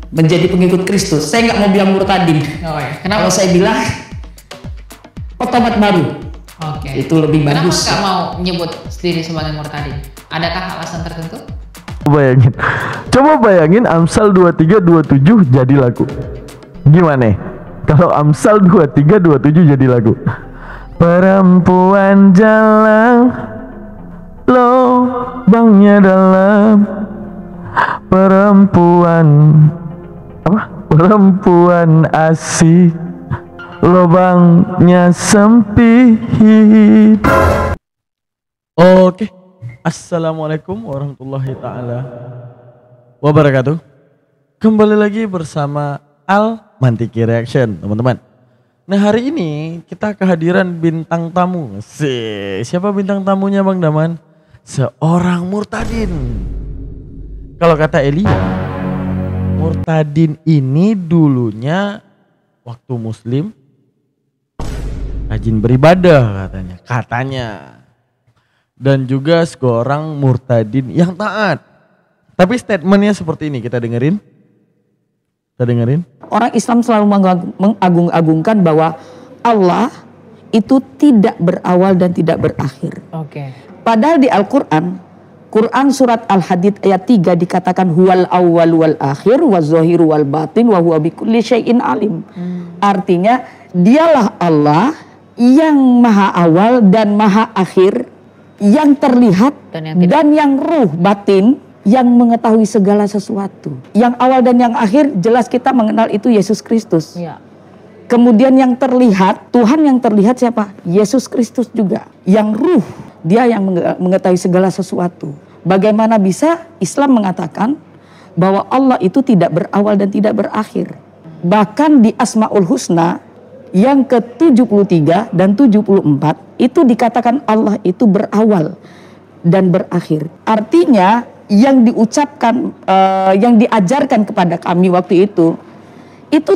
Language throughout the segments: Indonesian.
menjadi pengikut Kristus. Saya nggak mau bilang murtadin. Oh, ya. Kenapa? Kalau saya bilang otomat baru. Oke. Itu lebih bagus. Kenapa nggak mau nyebut sendiri sebagai murtadin? Adakah alasan tertentu? Coba bayangin Amsal 23:27 jadi lagu. Gimana? Kalau Amsal 23:27 jadi lagu. Perempuan jalan, lubangnya dalam. Perempuan asik, lubangnya sempit. Oke. Assalamualaikum warahmatullahi ta'ala wabarakatuh. Kembali lagi bersama Al Mantiki Reaction, teman-teman. Nah, hari ini kita kehadiran bintang tamu. Siapa bintang tamunya, Bang Daman? Seorang murtadin. Kalau kata Elia, murtadin ini dulunya waktu muslim rajin beribadah katanya. Dan juga seorang murtadin yang taat. Tapi statementnya seperti ini, kita dengerin. Orang Islam selalu mengagung-agungkan bahwa Allah itu tidak berawal dan tidak berakhir. Oke. Padahal di Al-Quran, Quran surat Al-Hadid ayat 3 dikatakan huwal awwal wal akhir wa zahiru wal batin wa huwa bikulli syai'in alim. Artinya dialah Allah yang maha awal dan maha akhir, yang terlihat dan yang ruh batin, yang mengetahui segala sesuatu. Yang awal dan yang akhir jelas kita mengenal itu Yesus Kristus. Ya. Kemudian yang terlihat, Tuhan yang terlihat siapa? Yesus Kristus juga. Yang ruh, dia yang mengetahui segala sesuatu. Bagaimana bisa Islam mengatakan bahwa Allah itu tidak berawal dan tidak berakhir? Bahkan di Asmaul Husna yang ke-73 dan 74 itu dikatakan Allah itu berawal dan berakhir. Artinya yang diucapkan, yang diajarkan kepada kami waktu itu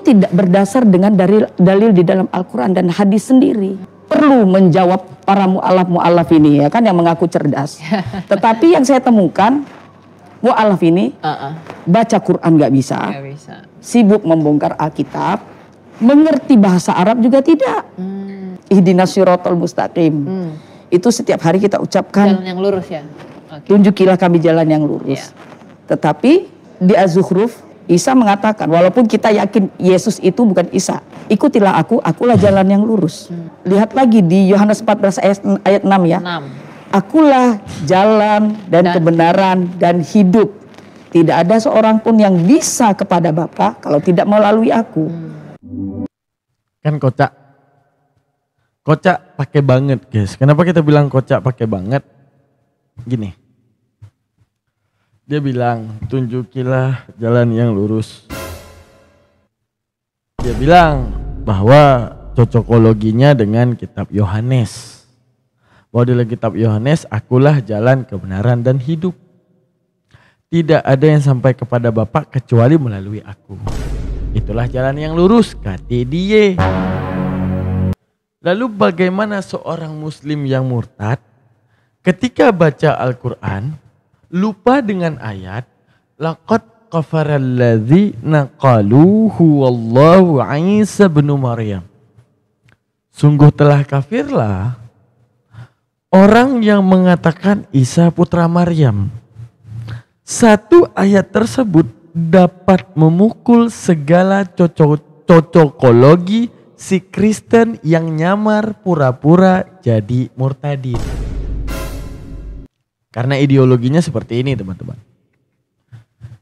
tidak berdasar dengan dalil di dalam Al-Quran dan hadis sendiri. Perlu menjawab para mu'alaf ini, ya kan, yang mengaku cerdas. Tetapi yang saya temukan, mu'alaf ini baca Quran gak bisa, sibuk membongkar Alkitab, mengerti bahasa Arab juga tidak. Ihdinas siratal mustaqim. Itu setiap hari kita ucapkan. Jalan yang lurus ya. Okay. Tunjukilah kami jalan yang lurus. Tetapi di Az-Zukhruf Isa mengatakan, walaupun kita yakin Yesus itu bukan Isa, ikutilah akulah jalan yang lurus. Lihat lagi di Yohanes 14 ayat 6 ya. 6. Akulah jalan dan kebenaran dan hidup. Tidak ada seorang pun yang bisa kepada Bapa kalau tidak melalui aku. Kan kocak pakai banget, guys. Kenapa kita bilang kocak pakai banget? Gini, dia bilang tunjukilah jalan yang lurus. Dia bilang bahwa cocokologinya dengan kitab Yohanes, bahwa dalam kitab Yohanes akulah jalan kebenaran dan hidup. Tidak ada yang sampai kepada Bapa kecuali melalui aku. Itulah jalan yang lurus, kata dia. Lalu bagaimana seorang muslim yang murtad ketika baca Al-Quran lupa dengan ayat laqad kafaral ladzina qalu huwallahu Isa bin Maryam. Sungguh telah kafirlah orang yang mengatakan Isa putra Maryam. Satu ayat tersebut dapat memukul segala cocokologi si Kristen yang nyamar pura-pura jadi murtadin. Karena ideologinya seperti ini, teman-teman.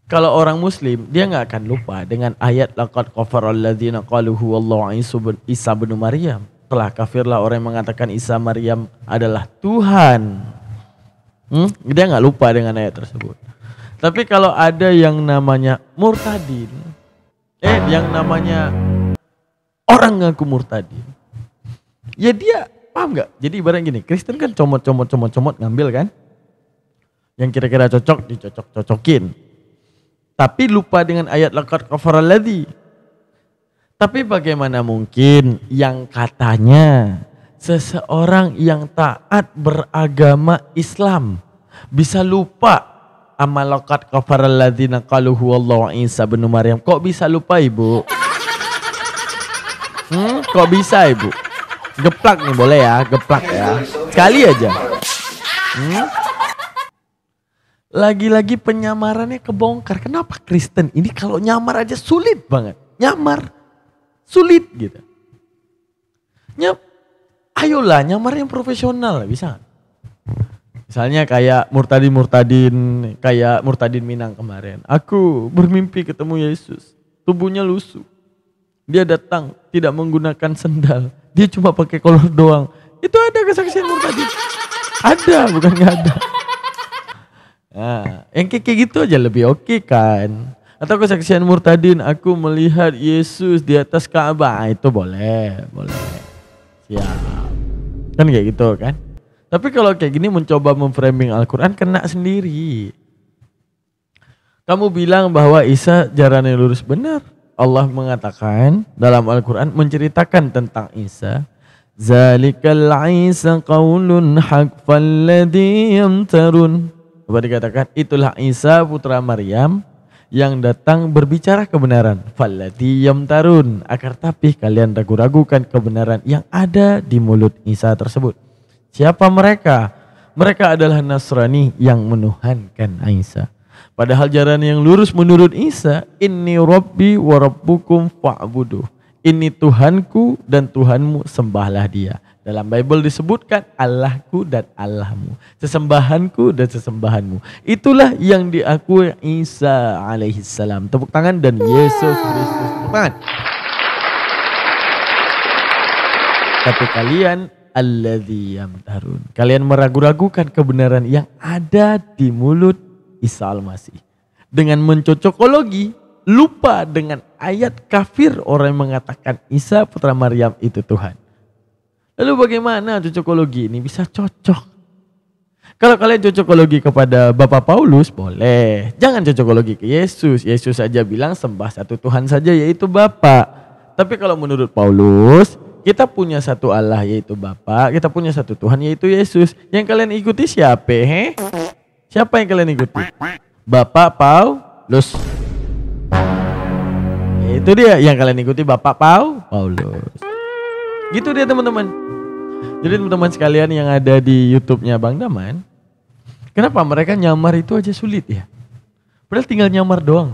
Kalau orang muslim, dia nggak akan lupa dengan ayat laqad kafaral ladzina qalu huwallahu Isa bin Maryam. Telah kafirlah orang yang mengatakan Isa Maryam adalah Tuhan. Dia nggak lupa dengan ayat tersebut. Tapi kalau ada yang namanya murtadin, yang namanya orang ngaku murtadin, ya dia paham nggak? Jadi ibarat gini, Kristen kan comot ngambil kan, yang kira-kira cocok dicocok-cocokin, tapi lupa dengan ayat laqad kafaral ladzi. Tapi bagaimana mungkin yang katanya seseorang yang taat beragama Islam bisa lupa Amalaqad kafaral ladzina qalu huwallahu Isa bin Maryam. Kok bisa lupa Ibu? Kok bisa Ibu? Geplak nih boleh ya, geplak ya. Sekali aja. Lagi-lagi penyamarannya kebongkar. Kenapa Kristen ini kalau nyamar aja sulit banget. Nyamar. Sulit gitu. Ayolah nyamar yang profesional bisa gak? Misalnya kayak Murtadin Minang kemarin. Aku bermimpi ketemu Yesus. Tubuhnya lusuh. Dia datang tidak menggunakan sendal. Dia cuma pakai kolor doang. Itu ada kesaksian Murtadin. Ada, bukan gak ada. Nah, yang kayak gitu aja lebih oke kan. Atau kesaksian Murtadin, aku melihat Yesus di atas Ka'bah. Itu boleh. Siap. Kan kayak gitu kan. Tapi kalau kayak gini mencoba memframing Al-Quran kena sendiri. Kamu bilang bahwa Isa jalannya lurus, benar. Allah mengatakan dalam Al-Quran menceritakan tentang Isa. Zalikal Isa qaulun haq falladhi yamtarun. Coba dikatakan itulah Isa putra Maryam yang datang berbicara kebenaran. Falladhi yamtarun. Akan tapi kalian ragu-ragukan kebenaran yang ada di mulut Isa tersebut. Siapa mereka? Mereka adalah Nasrani yang menuhankan Isa. Padahal jalan yang lurus menurut Isa, inni rabbi wa rabbukum fa'buduh. Ini Tuhanku dan Tuhanmu, sembahlah dia. Dalam Bible disebutkan Allahku dan Allahmu. Sesembahanku dan sesembahanmu. Itulah yang diakui Isa alaihissalam. Tepuk tangan dan Yesus Kristus. Tepuk tangan. Tapi kalian alladzi yamtarun. Kalian meragu-ragukan kebenaran yang ada di mulut Isa al-Masih. Dengan mencocokologi, lupa dengan ayat kafir orang yang mengatakan Isa putra Maryam itu Tuhan. Lalu bagaimana cocokologi ini bisa cocok? Kalau kalian cocokologi kepada Bapak Paulus boleh. Jangan cocokologi ke Yesus. Yesus saja bilang sembah satu Tuhan saja yaitu Bapa. Tapi kalau menurut Paulus, kita punya satu Allah yaitu Bapa, kita punya satu Tuhan yaitu Yesus. Yang kalian ikuti siapa? Siapa yang kalian ikuti? Bapak Paulus. Itu dia yang kalian ikuti, Bapak Paulus. Gitu dia teman-teman. Jadi teman-teman sekalian yang ada di YouTube-nya Bang Daman, kenapa mereka nyamar itu aja sulit ya? Padahal tinggal nyamar doang.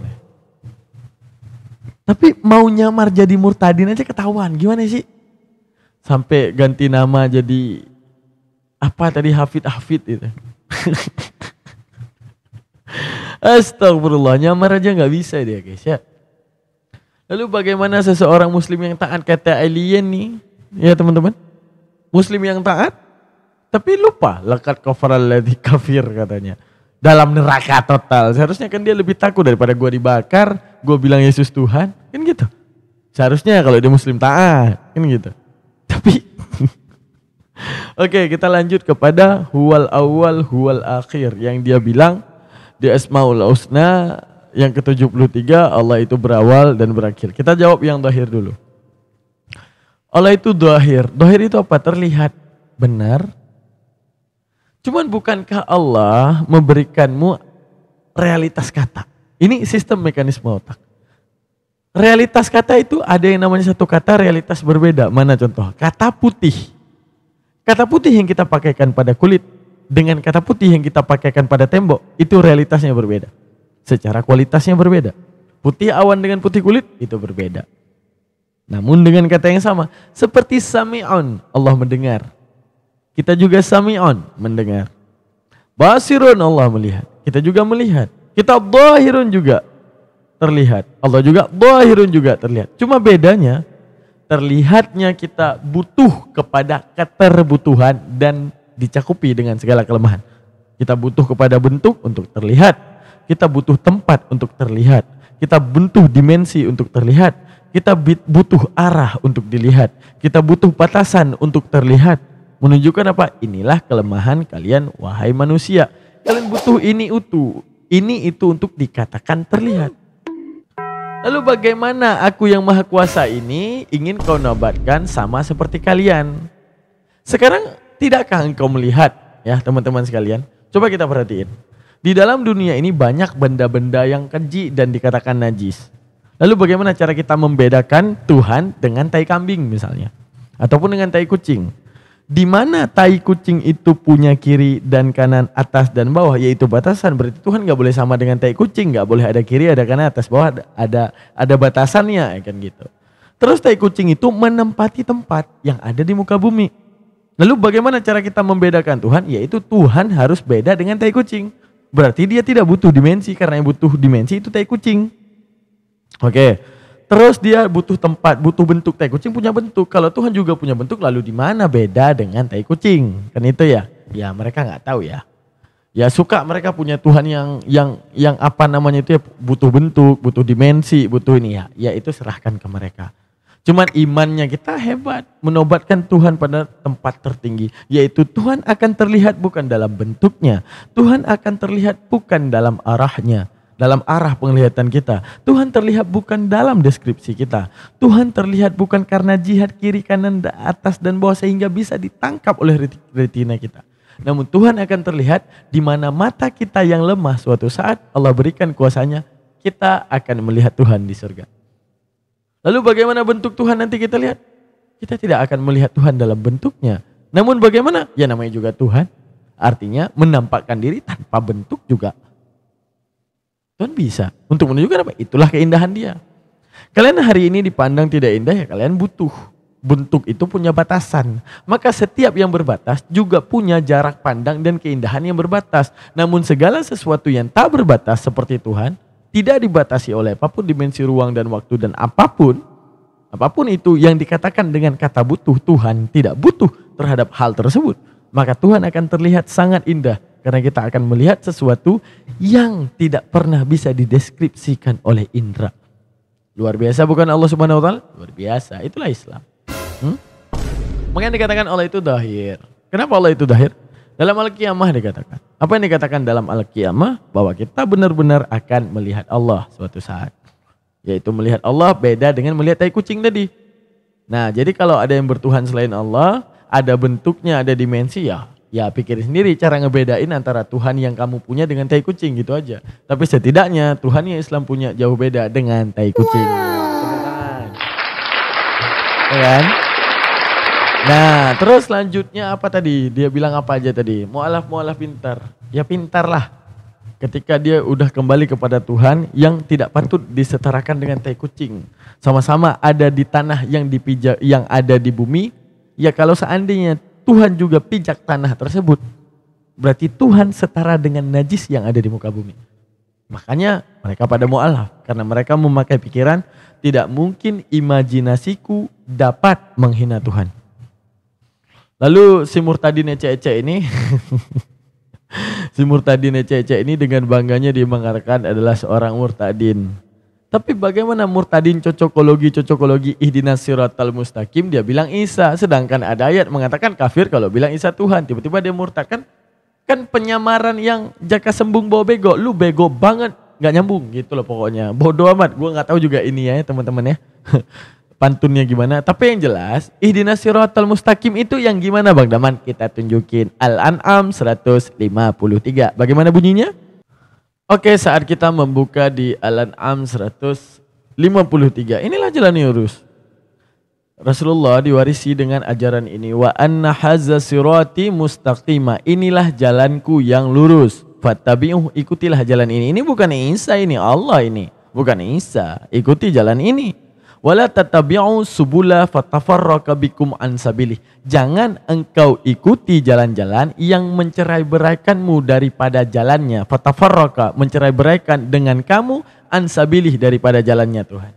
Tapi mau nyamar jadi Murtadin aja ketahuan, gimana sih? Sampai ganti nama jadi apa tadi, Hafid itu. Astagfirullah, nyamar aja gak bisa dia guys ya. Lalu bagaimana seseorang muslim yang taat kata alien nih? Ya teman-teman. Muslim yang taat tapi lupa laqad kafaral ladzi kafir katanya. Dalam neraka total. Seharusnya kan dia lebih takut daripada gua dibakar, gua bilang Yesus Tuhan, kan gitu. Seharusnya kalau dia muslim taat, kan gitu. Tapi oke, kita lanjut kepada huwal awal huwal akhir yang dia bilang di Asmaul Husna yang ke-73 Allah itu berawal dan berakhir. Kita jawab yang zahir dulu. Allah itu zahir. Zahir itu apa? Terlihat. Benar. Cuman bukankah Allah memberikanmu realitas kata? Ini sistem mekanisme otak. Realitas kata itu ada yang namanya satu kata realitas berbeda. Mana contoh? Kata putih. Kata putih yang kita pakaikan pada kulit dengan kata putih yang kita pakaikan pada tembok itu realitasnya berbeda. Secara kualitasnya berbeda. Putih awan dengan putih kulit itu berbeda. Namun dengan kata yang sama, seperti sami'un, Allah mendengar. Kita juga sami'un, mendengar. Basirun, Allah melihat. Kita juga melihat. Kita dhahirun juga terlihat. Allah juga dhahirun juga terlihat. Cuma bedanya, terlihatnya kita butuh kepada keterbutuhan dan dicakupi dengan segala kelemahan. Kita butuh kepada bentuk untuk terlihat. Kita butuh tempat untuk terlihat. Kita butuh dimensi untuk terlihat. Kita butuh arah untuk dilihat. Kita butuh batasan untuk terlihat. Menunjukkan apa? Inilah kelemahan kalian wahai manusia. Kalian butuh ini itu untuk dikatakan terlihat. Lalu bagaimana aku yang maha kuasa ini ingin kau nobatkan sama seperti kalian? Sekarang tidakkah engkau melihat ya teman-teman sekalian? Coba kita perhatiin. Di dalam dunia ini banyak benda-benda yang keji dan dikatakan najis. Lalu bagaimana cara kita membedakan Tuhan dengan tai kambing misalnya? Ataupun dengan tai kucing? Di mana tai kucing itu punya kiri dan kanan, atas dan bawah, yaitu batasan. Berarti Tuhan gak boleh sama dengan tai kucing, gak boleh ada kiri, ada kanan, atas, bawah, ada batasannya, kan gitu. Terus tai kucing itu menempati tempat yang ada di muka bumi. Lalu bagaimana cara kita membedakan Tuhan? Yaitu Tuhan harus beda dengan tai kucing. Berarti dia tidak butuh dimensi, karena yang butuh dimensi itu tai kucing. Oke. Terus dia butuh tempat, butuh bentuk. Tai kucing punya bentuk. Kalau Tuhan juga punya bentuk, lalu di mana beda dengan tai kucing? Kan itu ya? Ya mereka nggak tahu ya. Ya suka mereka punya Tuhan yang apa namanya itu ya, butuh bentuk, butuh dimensi, butuh ini ya. Ya itu serahkan ke mereka. Cuman imannya kita hebat, menobatkan Tuhan pada tempat tertinggi. Yaitu Tuhan akan terlihat bukan dalam bentuknya. Tuhan akan terlihat bukan dalam arahnya. Dalam arah penglihatan kita. Tuhan terlihat bukan dalam deskripsi kita. Tuhan terlihat bukan karena jihad kiri, kanan, atas dan bawah sehingga bisa ditangkap oleh retina kita. Namun Tuhan akan terlihat di mana mata kita yang lemah suatu saat Allah berikan kuasanya, kita akan melihat Tuhan di surga. Lalu bagaimana bentuk Tuhan nanti kita lihat? Kita tidak akan melihat Tuhan dalam bentuknya. Namun bagaimana? Ya namanya juga Tuhan. Artinya menampakkan diri tanpa bentuk juga. Tuhan bisa. Untuk menunjukkan apa? Itulah keindahan dia. Kalian hari ini dipandang tidak indah ya kalian butuh. Bentuk itu punya batasan. Maka setiap yang berbatas juga punya jarak pandang dan keindahan yang berbatas. Namun segala sesuatu yang tak berbatas seperti Tuhan tidak dibatasi oleh apapun dimensi ruang dan waktu dan apapun itu yang dikatakan dengan kata butuh. Tuhan tidak butuh terhadap hal tersebut. Maka Tuhan akan terlihat sangat indah. Karena kita akan melihat sesuatu yang tidak pernah bisa dideskripsikan oleh indera. Luar biasa bukan Allah Subhanahu wa taala? Luar biasa, itulah Islam. Makanya dikatakan Allah itu dahir. Kenapa Allah itu dahir? Dalam Al-Qiyamah dikatakan. Apa yang dikatakan dalam Al-Qiyamah? Bahwa kita benar-benar akan melihat Allah suatu saat. Yaitu melihat Allah beda dengan melihat tai kucing tadi. Nah jadi kalau ada yang bertuhan selain Allah, ada bentuknya, ada dimensi ya pikirin sendiri cara ngebedain antara Tuhan yang kamu punya dengan tai kucing gitu aja. Tapi setidaknya Tuhan yang Islam punya jauh beda dengan tai kucing. Ya kan? Nah terus selanjutnya apa tadi? Dia bilang apa aja tadi? Mu'alaf pintar. Ya pintar lah. Ketika dia udah kembali kepada Tuhan yang tidak patut disetarakan dengan tai kucing. Sama-sama ada di tanah yang dipijak, yang ada di bumi. Ya kalau seandainya Tuhan juga pijak tanah tersebut, berarti Tuhan setara dengan najis yang ada di muka bumi. Makanya mereka pada mu'alaf, karena mereka memakai pikiran, tidak mungkin imajinasiku dapat menghina Tuhan. Lalu si murtadin ece-ece ini, si murtadin ece-ece ini dengan bangganya dia mengatakan adalah seorang murtadin. Tapi bagaimana murtadin cocokologi ihdinas siratal mustaqim, dia bilang Isa. Sedangkan ada ayat mengatakan kafir kalau bilang Isa Tuhan. Tiba-tiba dia murtad kan penyamaran yang jaka sembung bawa bego. Lu bego banget, gak nyambung gitu loh pokoknya. Bodoh amat, gue gak tahu juga ini ya teman-teman ya. Pantunnya gimana. Tapi yang jelas ihdinas siratal mustaqim itu yang gimana Bang Daman? Kita tunjukin Al-An'am 153. Bagaimana bunyinya? Oke, saat kita membuka di Al-An'am 153, inilah jalan yang lurus. Rasulullah diwarisi dengan ajaran ini. Wa anna hadza sirati mustaqima. Inilah jalanku yang lurus. Fattabi'uh, ikutilah jalan ini. Ini bukan Isa, ini Allah ini. Bukan Isa, ikuti jalan ini. Wala tattabi'u subula fatafarraqa bikum an sabilih. Jangan engkau ikuti jalan-jalan yang mencerai-beraikanmu daripada jalannya. Fatafarraqa, mencerai-beraikan dengan kamu an sabilih, daripada jalannya Tuhan.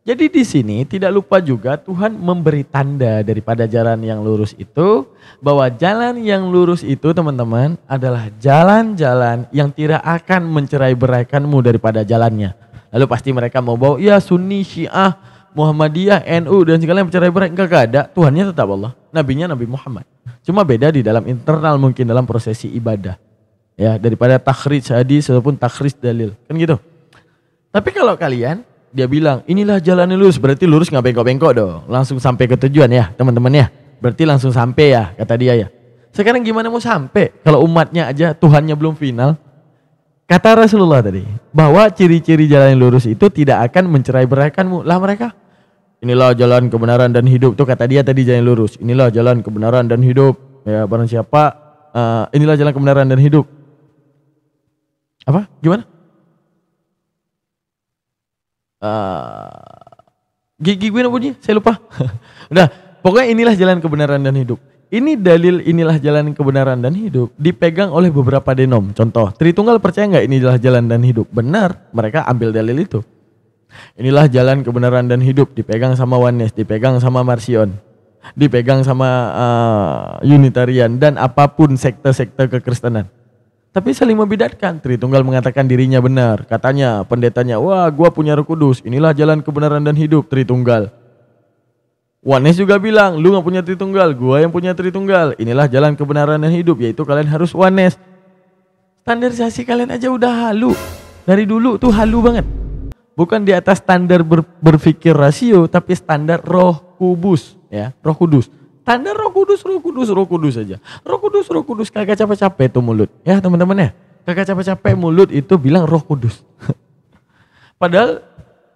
Jadi di sini tidak lupa juga Tuhan memberi tanda daripada jalan yang lurus itu, bahwa jalan yang lurus itu teman-teman adalah jalan-jalan yang tidak akan mencerai-beraikanmu daripada jalannya. Lalu pasti mereka mau bawa ya Sunni, Syiah, Muhammadiyah, NU dan segala yang bercerai-berai. Enggak ada, Tuhannya tetap Allah, nabinya Nabi Muhammad. Cuma beda di dalam internal mungkin dalam prosesi ibadah. Ya, daripada takhrij hadis ataupun takhrij dalil. Kan gitu. Tapi kalau kalian dia bilang inilah jalan lurus, berarti lurus nggak bengkok-bengkok dong. Langsung sampai ke tujuan ya, teman-teman ya. Berarti langsung sampai ya, kata dia ya. Sekarang gimana mau sampai kalau umatnya aja Tuhannya belum final? Kata Rasulullah tadi, bahwa ciri-ciri jalan yang lurus itu tidak akan mencerai-beraikanmu. Lah mereka, inilah jalan kebenaran dan hidup. Tuh kata dia tadi jalan lurus. Inilah jalan kebenaran dan hidup. Ya barang siapa, inilah jalan kebenaran dan hidup. Apa? Gimana? Gimana bunyi? Saya lupa. Udah, pokoknya inilah jalan kebenaran dan hidup. Ini dalil inilah jalan kebenaran dan hidup dipegang oleh beberapa denom. Contoh, Tritunggal percaya nggak inilah jalan dan hidup? Benar, mereka ambil dalil itu. Inilah jalan kebenaran dan hidup dipegang sama Oneness, dipegang sama Marcion, dipegang sama Unitarian dan apapun sekte-sekte kekristenan. Tapi saling membidatkan. Tritunggal mengatakan dirinya benar. Katanya, pendetanya, wah gua punya Roh Kudus. Inilah jalan kebenaran dan hidup, Tritunggal. Oneness juga bilang, lu gak punya Tritunggal, gua yang punya Tritunggal. Inilah jalan kebenaran dan hidup, yaitu kalian harus Oneness. Standarisasi kalian aja udah halu. Dari dulu tuh halu banget. Bukan di atas standar berpikir rasio, tapi standar Roh Kudus, ya, Roh Kudus. Standar Roh Kudus aja. Roh Kudus kagak capek-capek tuh mulut. Ya teman-teman ya, kagak capek-capek mulut itu bilang Roh Kudus. Padahal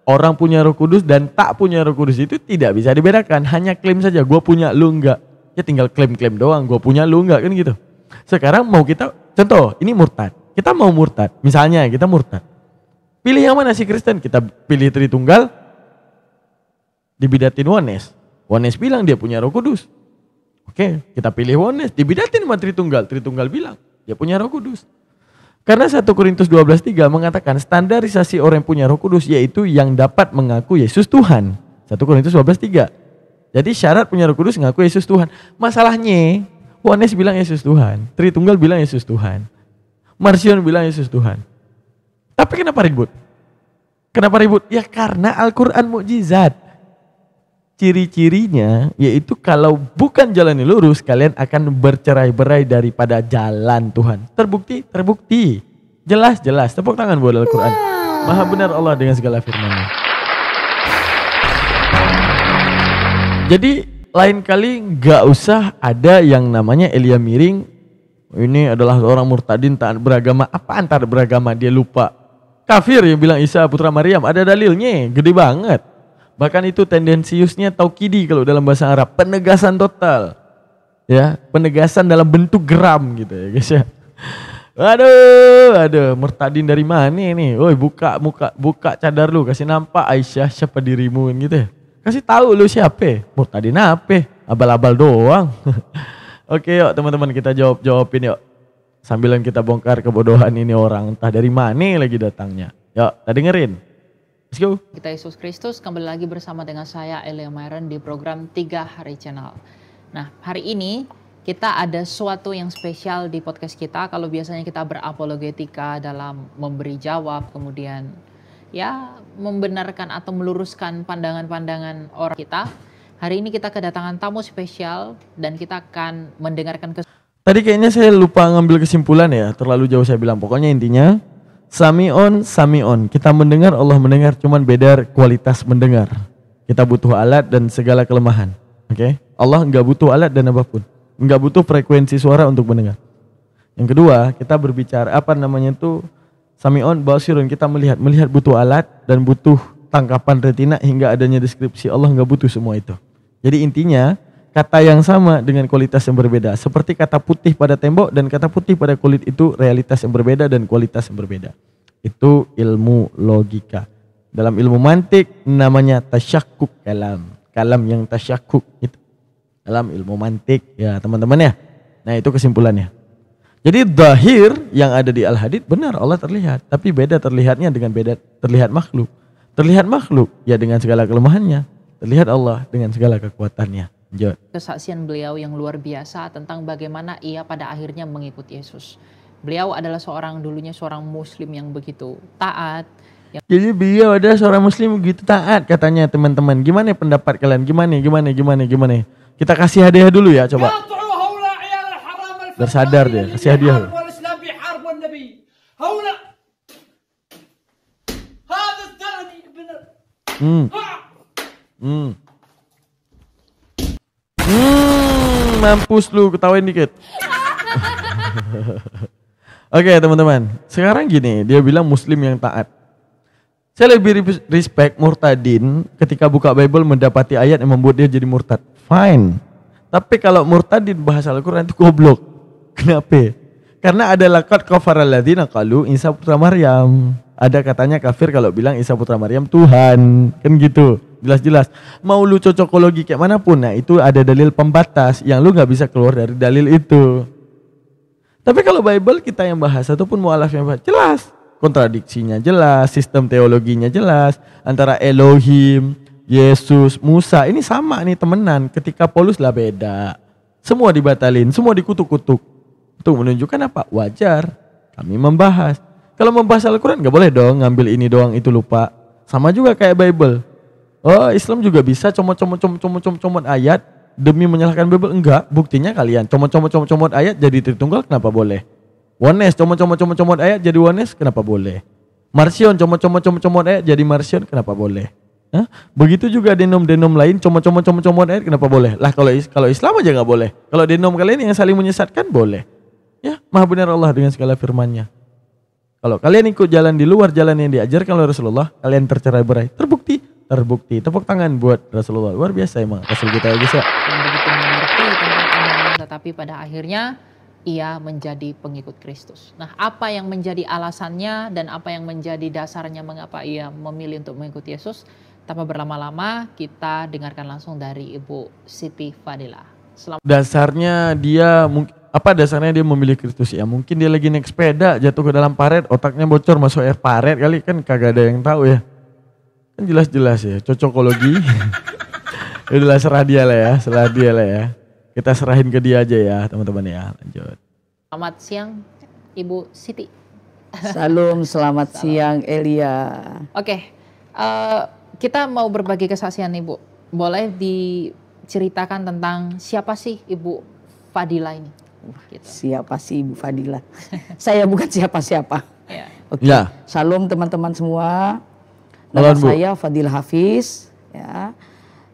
orang punya Roh Kudus dan tak punya Roh Kudus itu tidak bisa dibedakan. Hanya klaim saja, gue punya, lu enggak. Ya tinggal klaim-klaim doang, gue punya, lu enggak, kan gitu. Sekarang mau kita, contoh, ini murtad. Kita mau murtad, misalnya kita murtad. Pilih yang mana sih Kristen? Kita pilih Tritunggal, dibidatin Oneness. Oneness bilang dia punya Roh Kudus. Oke, kita pilih Oneness, dibidatin sama Tritunggal. Tritunggal bilang dia punya Roh Kudus. Karena 1 Korintus 12:3 mengatakan standarisasi orang yang punya Roh Kudus yaitu yang dapat mengaku Yesus Tuhan. 1 Korintus 12:3. Jadi syarat punya Roh Kudus mengaku Yesus Tuhan. Masalahnya Oneness bilang Yesus Tuhan, Tritunggal bilang Yesus Tuhan, Marcion bilang Yesus Tuhan. Tapi kenapa ribut? Kenapa ribut? Ya karena Al-Quran mukjizat. Ciri-cirinya yaitu kalau bukan jalan yang lurus, kalian akan bercerai-berai daripada jalan Tuhan. Terbukti. Jelas. Tepuk tangan buat Al-Quran. Maha benar Allah dengan segala firman-Nya. Jadi lain kali gak usah ada yang namanya Elia Miring. Ini adalah orang murtadin taat beragama. Apa antar beragama? Dia lupa. Kafir yang bilang Isa putra Maryam. Ada dalilnya, gede banget. Bahkan itu tendensiusnya taukidi kalau dalam bahasa Arab, penegasan total. Ya, penegasan dalam bentuk geram gitu ya guys ya. Aduh, murtadin dari mana nih? Woi, buka cadar lu, kasih nampak Aisyah siapa dirimu gitu ya. Kasih tahu lu siapa? Murtadin apa? Abal-abal doang. Oke, yuk teman-teman kita jawabin yuk. Sambilan kita bongkar kebodohan ini orang, entah dari mana lagi datangnya. Yuk, kita dengerin. Let's go. Kita Yesus Kristus, kembali lagi bersama dengan saya Elia Myron di program 3 Hari Channel. Nah, hari ini kita ada sesuatu yang spesial di podcast kita. Kalau biasanya kita berapologetika dalam memberi jawab, kemudian ya membenarkan atau meluruskan pandangan-pandangan orang kita. Hari ini kita kedatangan tamu spesial dan kita akan mendengarkan Tadi kayaknya saya lupa ngambil kesimpulan ya, terlalu jauh saya bilang. Pokoknya intinya Sami'on. Kita mendengar, Allah mendengar, cuman beda kualitas mendengar. Kita butuh alat dan segala kelemahan. Oke? Allah enggak butuh alat dan apapun. Enggak butuh frekuensi suara untuk mendengar. Yang kedua, kita berbicara Sami'on basirun, kita melihat butuh alat dan butuh tangkapan retina hingga adanya deskripsi. Allah enggak butuh semua itu. Jadi intinya kata yang sama dengan kualitas yang berbeda. Seperti kata putih pada tembok dan kata putih pada kulit itu realitas yang berbeda dan kualitas yang berbeda. Itu ilmu logika. Dalam ilmu mantik namanya tasyakkuk kalam. Kalam yang tasyakkuk itu. Dalam ilmu mantik ya teman-teman ya. Nah itu kesimpulannya. Jadi zahir yang ada di Al-Hadid benar Allah terlihat. Tapi beda terlihatnya dengan beda terlihat makhluk. Terlihat makhluk ya dengan segala kelemahannya. Terlihat Allah dengan segala kekuatannya. Kesaksian beliau yang luar biasa tentang bagaimana ia pada akhirnya mengikuti Yesus. Beliau adalah dulunya seorang muslim yang begitu taat. Jadi beliau adalah seorang muslim begitu taat katanya teman-teman. Gimana pendapat kalian? Gimana? Kita kasih hadiah dulu ya coba. Bersadar dia, kasih hadiah. Mampus lu, ketawain dikit. Oke teman-teman, sekarang gini, dia bilang muslim yang taat. Saya lebih respect murtadin ketika buka Bible mendapati ayat yang membuat dia jadi murtad. Fine. Tapi kalau murtadin bahasa Al-Quran itu goblok. Kenapa? Karena ada laqad kafaral ladzina qalu Isa putra Maryam. Ada katanya kafir kalau bilang Isa putra Maryam Tuhan. Kan gitu. Jelas-jelas. Mau lu cocokologi kayak manapun, nah itu ada dalil pembatas yang lu gak bisa keluar dari dalil itu. Tapi kalau Bible kita yang bahas ataupun mu'alaf yang bahas, jelas. Kontradiksinya jelas, sistem teologinya jelas. Antara Elohim, Yesus, Musa, ini sama nih temenan. Ketika Paulus lah beda. Semua dibatalin, semua dikutuk-kutuk. Itu menunjukkan apa? Wajar kami membahas. Kalau membahas Al-Quran gak boleh dong ngambil ini doang itu lupa. Sama juga kayak Bible. Oh Islam juga bisa comot ayat demi menyalahkan Bible. Enggak, buktinya kalian comot ayat jadi Tritunggal, kenapa boleh? Oneness comot ayat jadi Oneness, kenapa boleh? Marsion comot ayat jadi Marsion, kenapa boleh? Hah? Begitu juga denom lain comot ayat, kenapa boleh? Lah kalau Islam aja nggak boleh. Kalau denom kalian yang saling menyesatkan boleh. Ya, Maha benar Allah dengan segala firman-Nya. Kalau kalian ikut jalan di luar jalan yang diajarkan oleh Rasulullah, kalian tercerai-berai. Terbukti. Tepuk tangan buat Rasulullah. Luar biasa emang Rasul kita ya guys ya. Yang begitu mengerti tentang imannya, tetapi pada akhirnya ia menjadi pengikut Kristus. Nah, apa yang menjadi alasannya dan apa yang menjadi dasarnya mengapa ia memilih untuk mengikuti Yesus? Tanpa berlama-lama, kita dengarkan langsung dari Ibu Siti Fadila. Dasarnya dia dasarnya dia memilih Kristus ya? Mungkin dia lagi naik sepeda jatuh ke dalam paret, otaknya bocor masuk air paret kali, kan kagak ada yang tahu ya. Kan jelas-jelas ya, cocokologi. Udahlah serah dia lah ya. Kita serahin ke dia aja ya teman-teman ya. Lanjut. Selamat siang Ibu Siti. Salam, selamat siang Elia. Oke, kita mau berbagi kesaksian Ibu. Boleh diceritakan tentang siapa sih Ibu Fadila ini? Gitu. Siapa sih Ibu Fadila? Saya bukan siapa-siapa. Ya. Oke. Ya. Salam teman-teman semua. Nama saya Fadil Hafiz. Ya.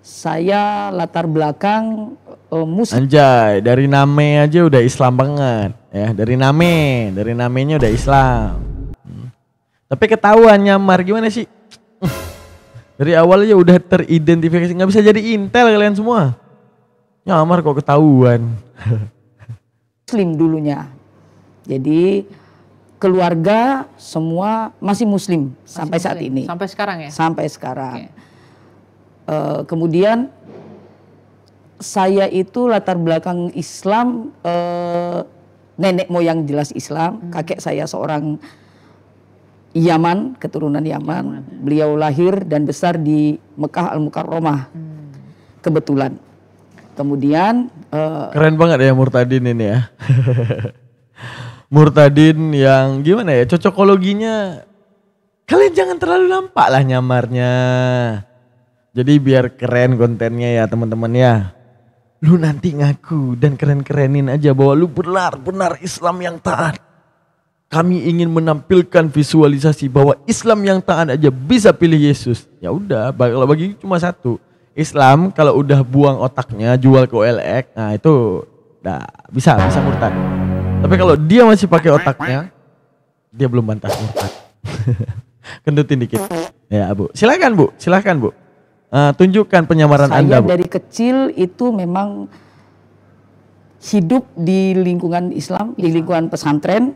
Saya latar belakang muslim. Anjay, dari name aja udah Islam banget ya. Dari namanya udah Islam. Tapi ketahuan nyamar gimana sih? Dari awal aja udah teridentifikasi, nggak bisa jadi intel kalian semua. Nyamar kok ketahuan. Muslim dulunya. Jadi keluarga semua masih muslim sampai saat ini. Sampai sekarang ya? Sampai sekarang. Okay. Kemudian saya itu latar belakang Islam, nenek moyang jelas Islam, kakek saya seorang Yaman, keturunan Yaman. Beliau lahir dan besar di Mekah Al-Mukarramah. Kebetulan. Kemudian keren banget ya Murtadin ini ya. Murtadin yang gimana ya, cocokologinya kalian jangan terlalu nampak lah nyamarnya. Jadi biar keren kontennya ya teman-teman ya. Lu nanti ngaku dan keren-kerenin aja bahwa lu benar-benar Islam yang taat. Kami ingin menampilkan visualisasi bahwa Islam yang taat aja bisa pilih Yesus. Ya udah, kalau bagi cuma satu. Islam kalau udah buang otaknya jual ke OLX, nah itu udah bisa murtad. Tapi kalau dia masih pakai otaknya, dia belum pantas murtad. Kentutin dikit. Ya Bu, silakan Bu. Tunjukkan penyamaran Anda Bu. Saya dari kecil itu memang hidup di lingkungan Islam, di lingkungan pesantren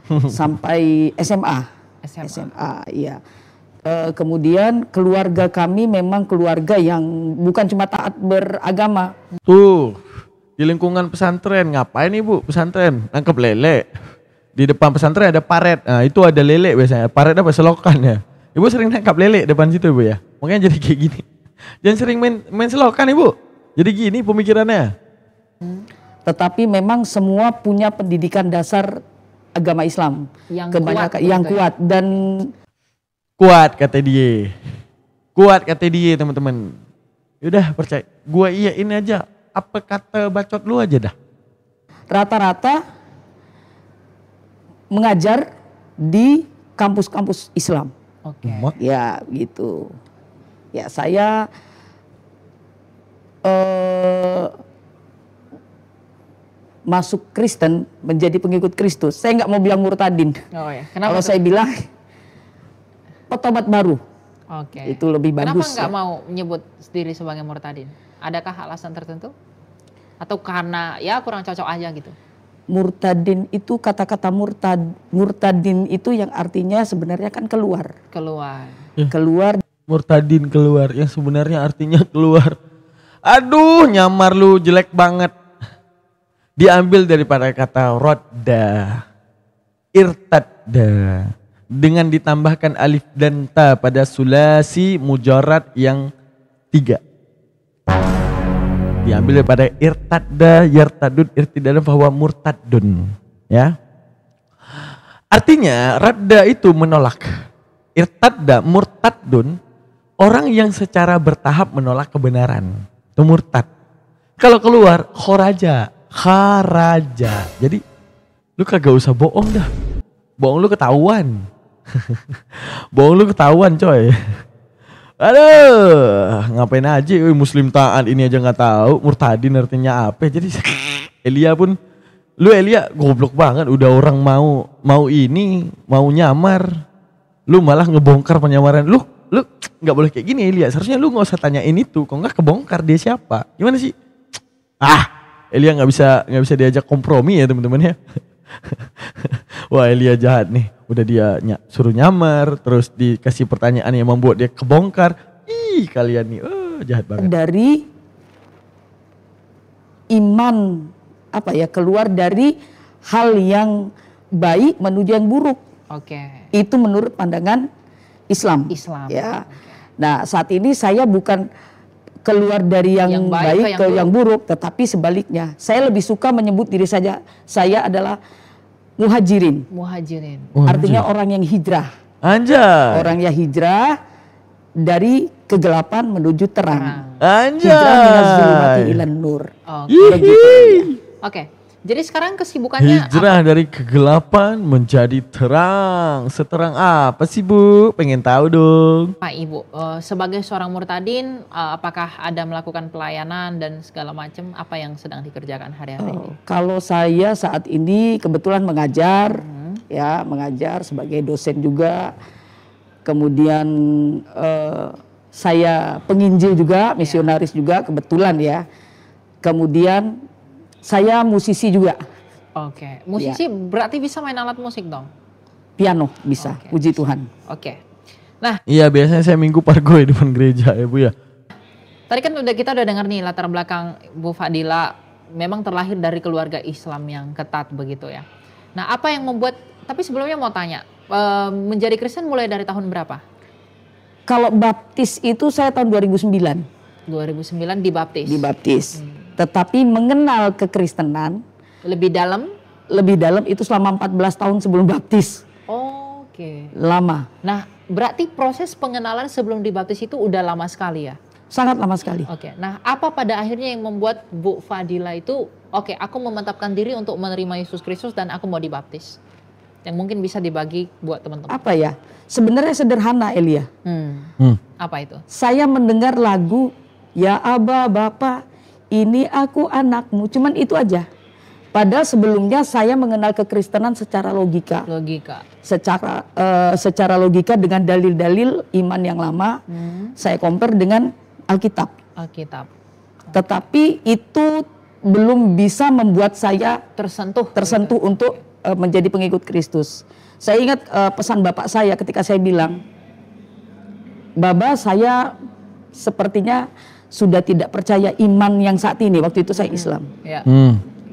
sampai SMA, iya. Kemudian keluarga kami memang keluarga yang bukan cuma taat beragama. Tuh, di lingkungan pesantren ngapain Ibu? Pesantren nangkep lele. Di depan pesantren ada paret. Nah, itu ada lele biasanya. Paret apa? Selokan ya. Ibu sering nangkap lele depan situ Ibu ya. Makanya jadi kayak gini. Jangan sering main selokan Ibu. Jadi gini pemikirannya. Tetapi memang semua punya pendidikan dasar agama Islam. Yang kuat dan kuat kata dia teman-teman. Yaudah percaya. Gua iyain aja. Apa kata bacot lu aja dah. Rata-rata mengajar di kampus-kampus Islam. Oke. Ya gitu. Ya saya masuk Kristen, menjadi pengikut Kristus, saya nggak mau bilang murtadin. Oh ya, kenapa Kalau tuh? saya bilang petobat baru, Oke. itu lebih bagus. Kenapa nggak ya. mau menyebut diri sebagai murtadin? Adakah alasan tertentu? Atau karena ya kurang cocok aja gitu? Murtadin itu kata-kata murtadin itu yang artinya sebenarnya kan keluar. Keluar. Keluar Murtadin keluar, yang sebenarnya artinya keluar. Aduh, nyamar lu jelek banget. Diambil daripada kata rodda, irtadda, dengan ditambahkan alif dan ta pada sulasi mujarrad yang 3. Diambil daripada irtadda, yartadun, irtidadan bahwa murtadun, ya. Artinya radda itu menolak. Irtadda, murtadun, orang yang secara bertahap menolak kebenaran. Itu murtad. Kalau keluar kharaja. Jadi lu kagak usah bohong dah. Bohong lu ketahuan. Bohong lu ketahuan coy. Aduh, ngapain aja muslim taat ini aja nggak tahu murtadin artinya apa. Jadi Elia pun, Elia goblok banget, udah orang mau ini, mau nyamar. Lu malah ngebongkar penyamaran. Lu nggak boleh kayak gini Elia. Seharusnya lu nggak usah tanyain itu. Kok nggak kebongkar dia siapa? Gimana sih? Elia nggak bisa diajak kompromi ya teman-teman ya. Wah Elia jahat nih. Udah dia suruh nyamar, terus dikasih pertanyaan yang membuat dia kebongkar. Ih kalian nih, jahat banget. dari iman keluar dari hal yang baik menuju yang buruk. Oke. Itu menurut pandangan Islam. Ya. Nah saat ini saya bukan keluar dari yang baik ke yang buruk, tetapi sebaliknya. Saya lebih suka menyebut diri saya adalah muhajirin. Artinya orang yang hijrah. Anjay. Orang yang hijrah dari kegelapan menuju terang. Anjay. Hijrah minaz zulumati ilan nur. Oke. Jadi sekarang kesibukannya hijrah dari kegelapan menjadi terang. Seterang apa sih Bu? Pengen tahu dong. Pak Ibu, sebagai seorang murtadin, apakah ada melakukan pelayanan dan segala macam? Apa yang sedang dikerjakan hari-hari ini? Kalau saya saat ini kebetulan mengajar, mengajar sebagai dosen juga. Kemudian saya penginjil juga, misionaris juga kebetulan ya. Kemudian saya musisi juga. Oke, musisi berarti bisa main alat musik dong? Piano bisa, puji Tuhan. Oke. Nah, iya biasanya saya minggu pargo di depan gereja ya Bu ya. Tadi kan kita udah dengar nih latar belakang Bu Fadila memang terlahir dari keluarga Islam yang ketat begitu ya. Nah, apa yang membuat, tapi sebelumnya mau tanya, menjadi Kristen mulai dari tahun berapa? Kalau baptis itu saya tahun 2009. 2009 dibaptis. Tetapi mengenal kekristenan lebih dalam itu selama 14 tahun sebelum baptis. Oke. Lama. Nah, berarti proses pengenalan sebelum dibaptis itu udah lama sekali ya? Sangat lama sekali. Oke. Nah, apa pada akhirnya yang membuat Bu Fadila itu, oke, aku memantapkan diri untuk menerima Yesus Kristus dan aku mau dibaptis? Yang mungkin bisa dibagi buat teman-teman. Apa ya? Sebenarnya sederhana Elia. Apa itu? Saya mendengar lagu Ya Aba Bapa, ini aku anakmu, cuman itu aja. Padahal sebelumnya saya mengenal kekristenan secara logika. Secara logika dengan dalil-dalil iman yang lama, saya compare dengan Alkitab. Tetapi itu belum bisa membuat saya tersentuh untuk menjadi pengikut Kristus. Saya ingat pesan bapak saya ketika saya bilang, Baba, saya sepertinya sudah tidak percaya iman yang saat ini. Waktu itu saya Islam.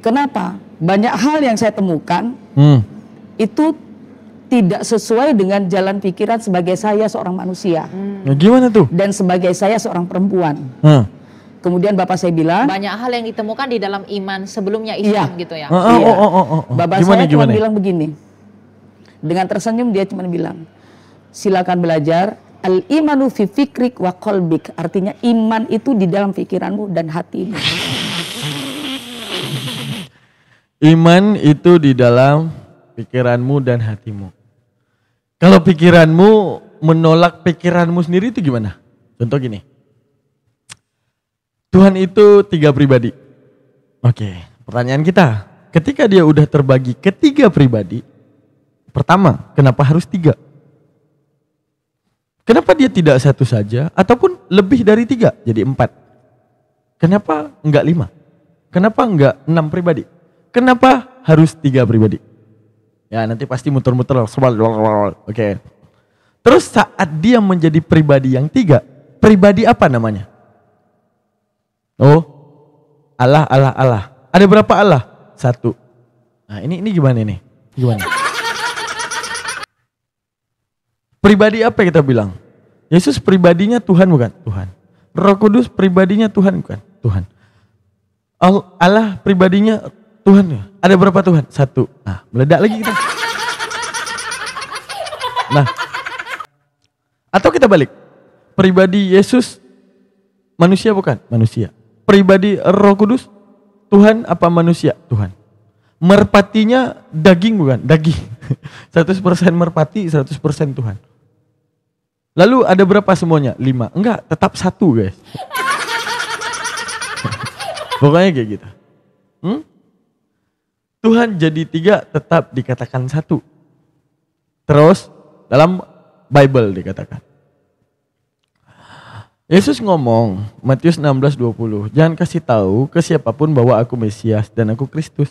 Kenapa? Banyak hal yang saya temukan itu tidak sesuai dengan jalan pikiran sebagai saya seorang manusia. Gimana tuh? Dan sebagai saya seorang perempuan. Kemudian bapak saya bilang, banyak hal yang ditemukan di dalam iman sebelumnya Islam gitu ya. Bapak saya cuma bilang begini. Dengan tersenyum dia cuma bilang, silakan belajar. Al-imanu fi fikrik wa qalbik. Artinya iman itu di dalam pikiranmu dan hatimu. Iman itu di dalam pikiranmu dan hatimu. Kalau pikiranmu menolak pikiranmu sendiri itu gimana? Contoh gini. Tuhan itu 3 pribadi. Oke, pertanyaan kita. ketika dia udah terbagi ke 3 pribadi, pertama, kenapa harus 3? Kenapa dia tidak 1 saja ataupun lebih dari 3 jadi 4? Kenapa enggak 5? Kenapa enggak 6 pribadi? Kenapa harus 3 pribadi? Ya nanti pasti muter-muter. Oke. Terus saat dia menjadi pribadi yang 3, pribadi apa namanya? Oh, Allah. Ada berapa Allah? 1. Nah ini gimana nih? Gimana? Pribadi apa kita bilang? Yesus pribadinya Tuhan bukan? Tuhan. Roh Kudus pribadinya Tuhan bukan? Tuhan. Allah pribadinya Tuhan. Ada berapa Tuhan? 1. Nah, meledak lagi kita. Nah, atau kita balik. Pribadi Yesus manusia bukan? Manusia. Pribadi Roh Kudus Tuhan apa manusia? Tuhan. Merpatinya daging bukan? Daging. 100% merpati, 100% Tuhan. Lalu ada berapa semuanya? 5. Enggak, tetap 1 guys. Pokoknya kayak gitu. Tuhan jadi 3 tetap dikatakan 1. Terus dalam Bible dikatakan. Yesus ngomong, Matius 16:20, jangan kasih tahu ke siapapun bahwa aku Mesias dan aku Kristus.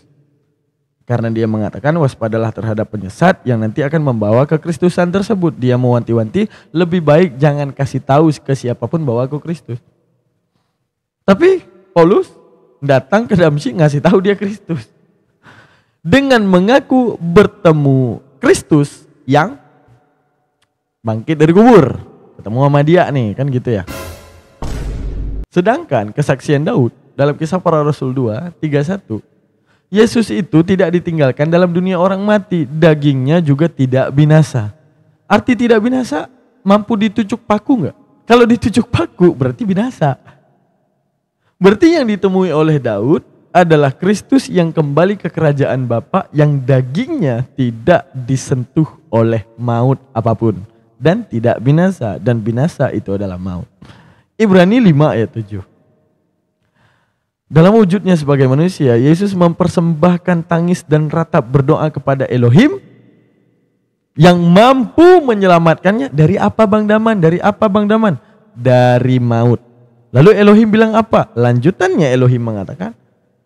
Karena dia mengatakan waspadalah terhadap penyesat yang nanti akan membawa kekristusan tersebut. Dia mewanti-wanti, lebih baik jangan kasih tahu ke siapapun bahwa aku Kristus. Tapi Paulus datang ke Damsyik ngasih tahu dia Kristus. Dengan mengaku bertemu Kristus yang bangkit dari kubur. Ketemu sama dia nih, kan gitu ya. Sedangkan kesaksian Daud dalam Kisah Para Rasul 2:31, Yesus itu tidak ditinggalkan dalam dunia orang mati, dagingnya juga tidak binasa. Arti tidak binasa, mampu ditucuk paku enggak? Kalau ditucuk paku berarti binasa. Berarti yang ditemui oleh Daud adalah Kristus yang kembali ke kerajaan Bapa, yang dagingnya tidak disentuh oleh maut apapun dan tidak binasa, dan binasa itu adalah maut. Ibrani 5 ayat 7. Dalam wujudnya sebagai manusia, Yesus mempersembahkan tangis dan ratap berdoa kepada Elohim yang mampu menyelamatkannya dari apa Bang Daman? Dari apa Bang Daman? Dari maut. Lalu Elohim bilang apa? Lanjutannya Elohim mengatakan,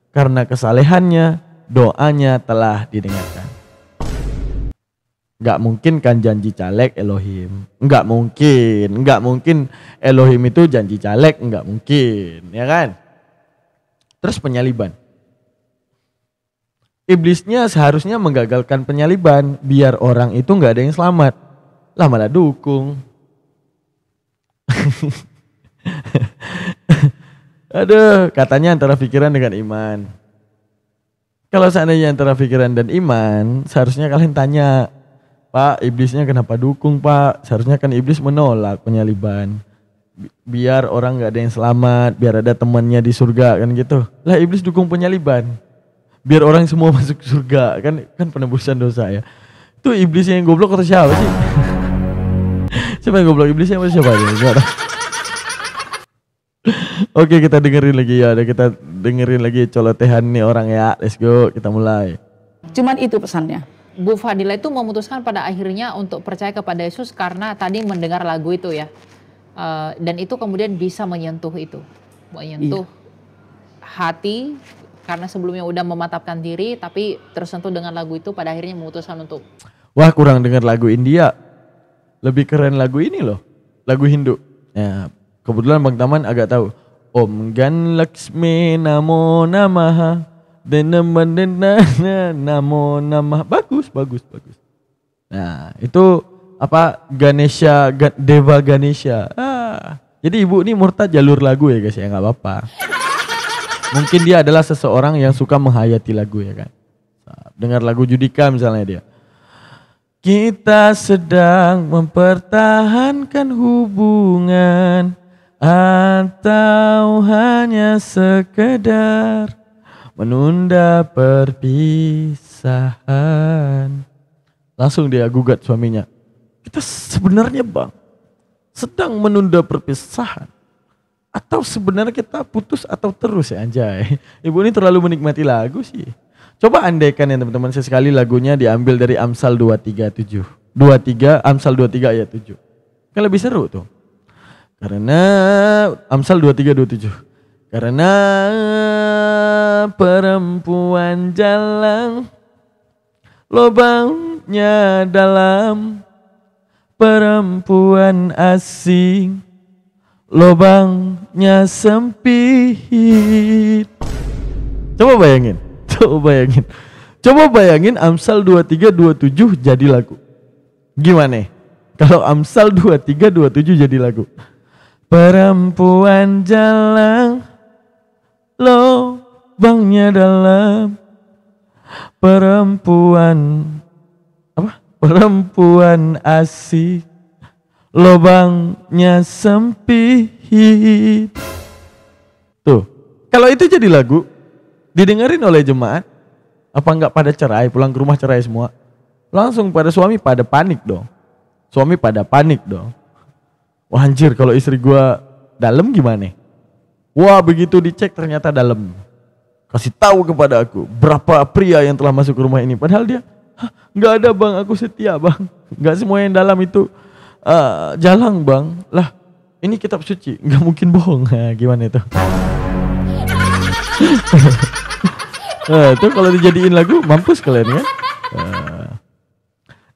karena kesalehannya, doanya telah didengarkan. Gak mungkin kan janji caleg Elohim. Gak mungkin Elohim itu janji caleg, gak mungkin, ya kan? Terus penyaliban. Iblisnya seharusnya menggagalkan penyaliban biar orang itu gak ada yang selamat. Lah malah dukung. Aduh, katanya antara pikiran dengan iman. Kalau seandainya antara pikiran dan iman, seharusnya kalian tanya, Pak, iblisnya kenapa dukung Pak? Seharusnya kan iblis menolak penyaliban. Biar orang gak ada yang selamat, biar ada temannya di surga kan gitu. Lah iblis dukung penyaliban. Biar orang semua masuk surga, kan penebusan dosa ya. Itu iblisnya yang goblok atau siapa sih? Siapa yang goblok, iblisnya atau siapa? Oke, kita dengerin lagi ya. Kita dengerin lagi colotehan nih orang ya. Let's go, kita mulai. Cuman itu pesannya. Bu Fadila itu memutuskan pada akhirnya untuk percaya kepada Yesus karena tadi mendengar lagu itu ya. Dan itu kemudian bisa menyentuh hati, karena sebelumnya udah mematapkan diri, tapi tersentuh dengan lagu itu, pada akhirnya memutuskan untuk. Wah, kurang dengar lagu India, lebih keren lagu ini loh, lagu Hindu. Ya, kebetulan Bang Taman agak tahu. Om Gan Laksmi Namo Namaha Namo Namaha, bagus. Nah itu apa, Ganesha, Deva Ganesha. Jadi ibu ini murtad jalur lagu ya guys ya, nggak apa-apa. Mungkin dia adalah seseorang yang suka menghayati lagu ya kan. Dengar lagu Judika misalnya dia. Kita sedang mempertahankan hubungan atau hanya sekedar menunda perpisahan. Langsung dia gugat suaminya. Kita sebenarnya Bang sedang menunda perpisahan atau sebenarnya kita putus atau terus ya anjay. Ibu ini terlalu menikmati lagu sih. Coba andaikan ya teman-teman, sesekali lagunya diambil dari Amsal 23:7. 23 Amsal 23 ayat 7. Kan lebih seru tuh. Karena Amsal 23:27. Karena perempuan jalang, lubangnya dalam, perempuan asing, lubangnya sempit. Coba bayangin. Coba bayangin Amsal 23:27 jadi lagu. Gimana? Kalau Amsal 23:27 jadi lagu. Perempuan jalang, lubangnya dalam, perempuan asik, lubangnya sempit. Tuh, kalau itu jadi lagu, didengerin oleh jemaat, apa enggak pada cerai, pulang ke rumah cerai semua? Langsung pada suami pada panik dong. Wah anjir, kalau istri gua dalam gimana? Wah begitu dicek ternyata dalam. Kasih tahu kepada aku berapa pria yang telah masuk ke rumah ini. Padahal dia, nggak ada bang, aku setia bang. Nggak semua yang dalam itu jalang bang. Lah ini kitab suci, nggak mungkin bohong. Nah, gimana itu? Itu kalau dijadiin lagu mampus kalian kan?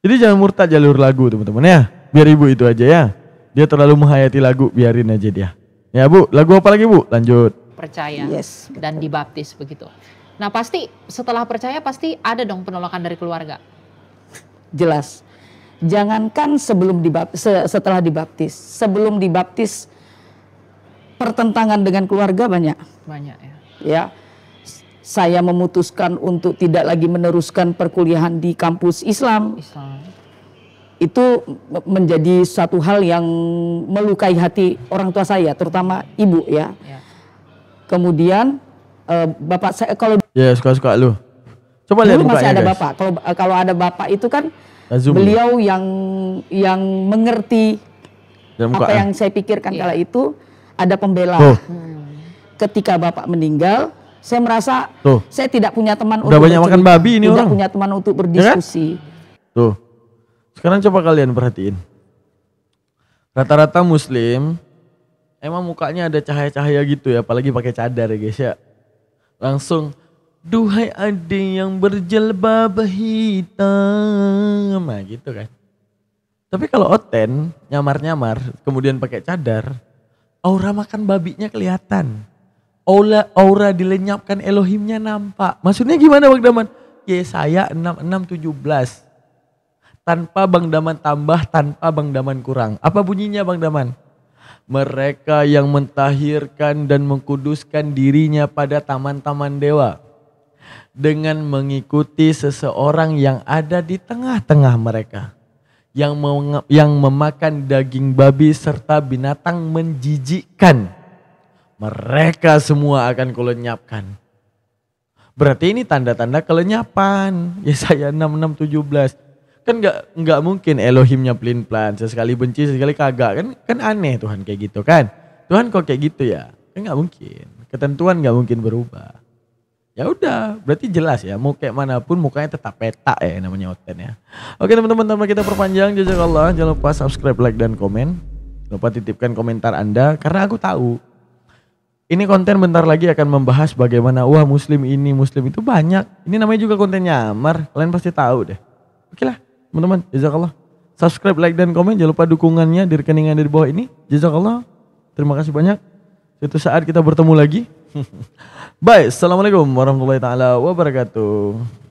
Jadi jangan murtad jalur lagu teman-teman ya. Biar ibu itu aja ya. Dia terlalu menghayati lagu, biarin aja dia. Ya bu, lagu apa lagi bu? Lanjut. Percaya Yes, dan dibaptis begitu. Nah pasti setelah percaya pasti ada dong penolakan dari keluarga. jelas. Jangankan setelah dibaptis. Sebelum dibaptis pertentangan dengan keluarga banyak. Banyak ya. Ya. Saya memutuskan untuk tidak lagi meneruskan perkuliahan di kampus Islam. Itu menjadi satu hal yang melukai hati orang tua saya, terutama ibu ya. Kemudian bapak saya kalau suka-suka lu. Coba lihat masih ada guys. bapak. Kalau ada bapak itu kan Zoom beliau yang mengerti apa yang saya pikirkan kala itu, ada pembela. Ketika bapak meninggal, saya merasa saya tidak punya teman udah banyak makan babi ini tidak orang. punya teman untuk berdiskusi. Ya kan? Tuh. Sekarang coba kalian perhatiin. Rata-rata muslim emang mukanya ada cahaya-cahaya gitu ya, apalagi pakai cadar ya guys ya. Langsung, duhai adik yang berjilbab hitam. Nah gitu kan. Tapi kalau oten, nyamar-nyamar, kemudian pakai cadar, aura makan babinya kelihatan. Aura dilenyapkan Elohimnya nampak. Maksudnya gimana Bang Daman? Yesaya 66:17. Tanpa Bang Daman tambah, tanpa Bang Daman kurang. Apa bunyinya Bang Daman? Mereka yang mentahirkan dan mengkuduskan dirinya pada taman-taman dewa, dengan mengikuti seseorang yang ada di tengah-tengah mereka, yang memakan daging babi serta binatang menjijikkan, mereka semua akan kulenyapkan. Berarti ini tanda-tanda kelenyapan. Yesaya 66:17. Kan nggak mungkin Elohimnya pelin-pelan, sesekali benci sesekali kagak, kan aneh Tuhan kayak gitu kan. Tuhan kok kayak gitu ya? Kan nggak mungkin. Ketentuan nggak mungkin berubah. Ya udah, berarti jelas ya, mau kayak manapun mukanya tetap peta ya, namanya Oten ya. Oke teman-teman, tanpa kita perpanjang, jazakallah, jangan lupa subscribe, like dan komen. Jangan lupa titipkan komentar Anda, karena aku tahu ini konten bentar lagi akan membahas bagaimana wah muslim ini muslim itu banyak. Ini namanya juga konten nyamar, kalian pasti tahu deh. Oke lah teman-teman, jazakallah. Subscribe, like dan komen, jangan lupa dukungannya di rekening yang ada di bawah ini. Jazakallah. Terima kasih banyak. Suatu saat kita bertemu lagi. Bye. Assalamualaikum warahmatullahi taala wabarakatuh.